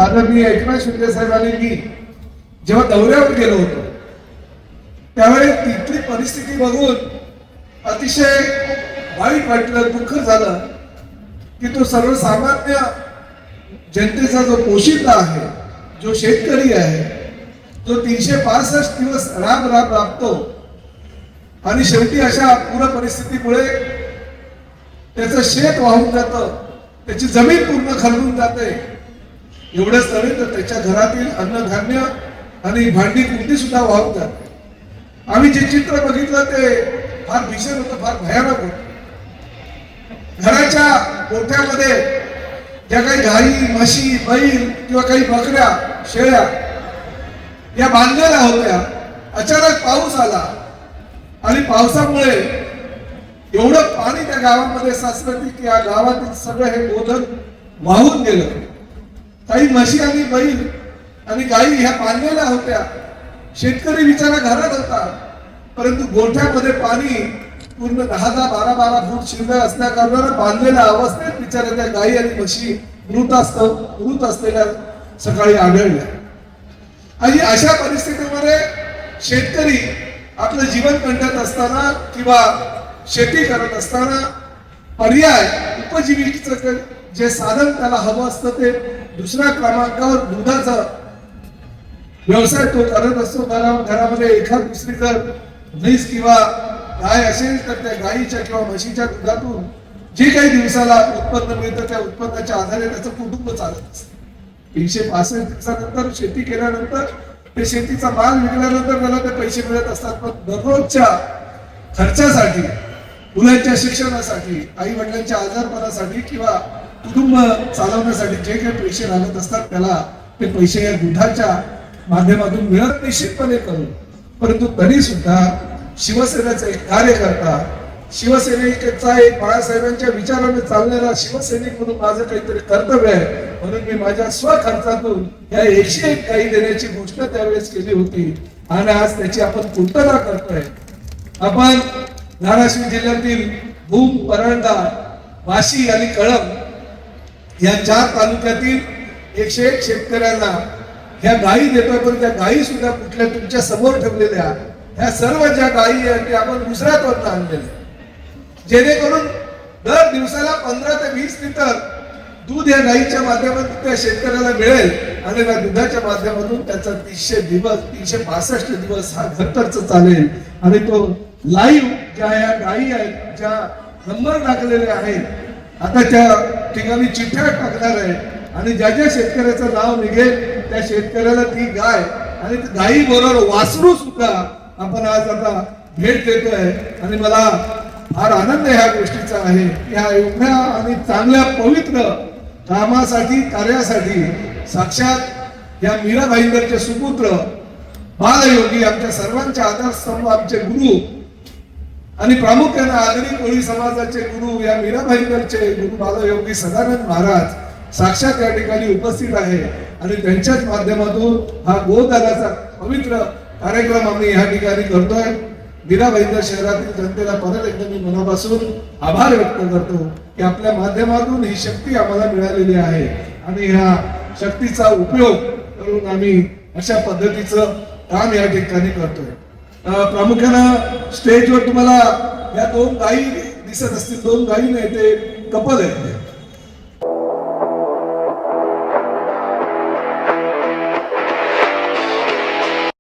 आदरणीय एकनाथ शिंदे साहेबांनी मी जेव्हा दौऱ्यावर गेलो होतो त्यावेळी तिथली परिस्थिती बघून अतिशय वाईट वाटलं, दुःख झालं की तो सर्वसामान्य जनतेचा जो पोशिंदा आहे, जो शेतकरी आहे, जो 365 दिवस राबतो आणि शेवटी अशा पूर परिस्थितीमुळे त्याचं शेत वाहून जातं, त्याची जमीन पूर्ण खरडून जाते. एवढंच नव्हे तर त्याच्या घरातील अन्नधान्य आणि भांडी कुंडी सुद्धा वाहून जाते. आम्ही जे चित्र बघितलं ते फार भीषण होतं, फार भयानक होतं. घराच्या गोठ्यामध्ये ज्या काही गाई, म्हशी, बैल किंवा काही बकऱ्या, शेळ्या या बांधलेल्या होत्या, अचानक पाऊस आला आणि पावसामुळे एवढं पाणी त्या गावामध्ये साचलं की या गावातील सगळं हे गोधन वाहून गेलं. काही म्हशी आणि बैल आणि गायी ह्या बांधलेल्या होत्या. शेतकरी बिचारा घरात होता, परंतु गोठ्यामध्ये पाणी पूर्ण 10-10, 12-12 फूट शिरलं असल्या कारणानं बांधलेल्या अवस्थेत बिचारा त्या गायी आणि म्हशी मृत असलेल्या सकाळी आढळल्या. आणि अशा परिस्थितीमध्ये शेतकरी आपलं जीवन कंठत असताना किंवा शेती करत असताना पर्याय उपजीविकेचं जे साधन त्याला हवं असतं ते दुसऱ्या क्रमांकावर दुधाचा व्यवसाय तो करत असतो. घरामध्ये एखाद दुसरी जर म्हैस किंवा गाय असेल तर त्या गायीच्या किंवा म्हशीच्या दुधातून जे काही दिवसाला उत्पन्न मिळतं त्या उत्पन्नाच्या आधारे त्याचं कुटुंब चालत असतं. 365 दिवसानंतर शेती केल्यानंतर ते शेतीचा माल विकल्यानंतर त्याला ते पैसे मिळत असतात. पण दररोजच्या खर्चासाठी, मुलांच्या शिक्षणासाठी, आई वडिलांच्या आजारपणासाठी किंवा कुटुंब चालवण्यासाठी जे काही पैसे लागत असतात त्याला ते पैसे या दुधाच्या माध्यमातून मिळत निश्चितपणे करू. परंतु तरी सुद्धा शिवसेनेचा एक कार्यकर्ता, शिवसैनिकाचा एक बाळासाहेबांच्या विचाराने चालणारा शिवसैनिक म्हणून माझं काहीतरी कर्तव्य आहे, म्हणून मी माझ्या स्वखर्चातून या 101 गायी देण्याची घोषणा त्यावेळेस केली होती आणि आज त्याची आपण पूर्तता करतोय. आपण धाराशिव जिल्ह्यातील भूम, परंडा, वाशी आणि कळंब या 4 तालुक्यातील 101 शेतकऱ्यांना ह्या गायी देतोय. पण त्या गायी सुद्धा कुठल्या तुमच्या समोर ठेवलेल्या ह्या सर्व ज्या गायी आहेत त्या आपण गुजरातवरून आणलेल्या, जेणेकरून दर दिवसाला 15 ते 20 लिटर दूध या गायीच्या माध्यमातून त्या शेतकऱ्याला मिळेल आणि त्या दुधाच्या माध्यमातून त्याचा 365 दिवस हा खर्च चालेल. आणि तो लाईव्ह ज्या या गायी आहेत, ज्या नंबर टाकलेले आहेत, आता त्या ठिकाणी चिठ्ठ्या टाकणार आहे आणि ज्या ज्या शेतकऱ्याचं नाव निघेल त्या शेतकऱ्याला ती गाय आणि गायी बरोबर वासरू सुद्धा आपण आज आता भेट देतोय. आणि मला फार आनंद ह्या गोष्टीचा आहे. या एवढ्या आणि चांगल्या पवित्र कामासाठी, कार्यासाठी साक्षात या मीरा भाईंदरचे सुपुत्र बालयोगी, आमच्या सर्वांचे आधारस्तंभ, आमचे गुरु आणि प्रामुख्याने आगरी कोळी समाजाचे गुरु या मीरा भाईंदरचे गुरु बालयोगी सदानंद महाराज साक्षात या ठिकाणी उपस्थित आहे. आणि त्यांच्याच माध्यमातून हा गोदानाचा पवित्र कार्यक्रम आम्ही या ठिकाणी करतोय. मीरा भाईंदर शहरातील जनतेला परत एकदा मी मनापासून आभार व्यक्त करतो की आपल्या माध्यमातून ही शक्ती आम्हाला मिळालेली आहे आणि ह्या शक्तीचा उपयोग करून आम्ही अशा पद्धतीचं काम या ठिकाणी करतोय. प्रामुख्यानं स्टेजवर तुम्हाला या 2 गायी दिसत असतील. 2 गायी नाही, ते कपल आहेत.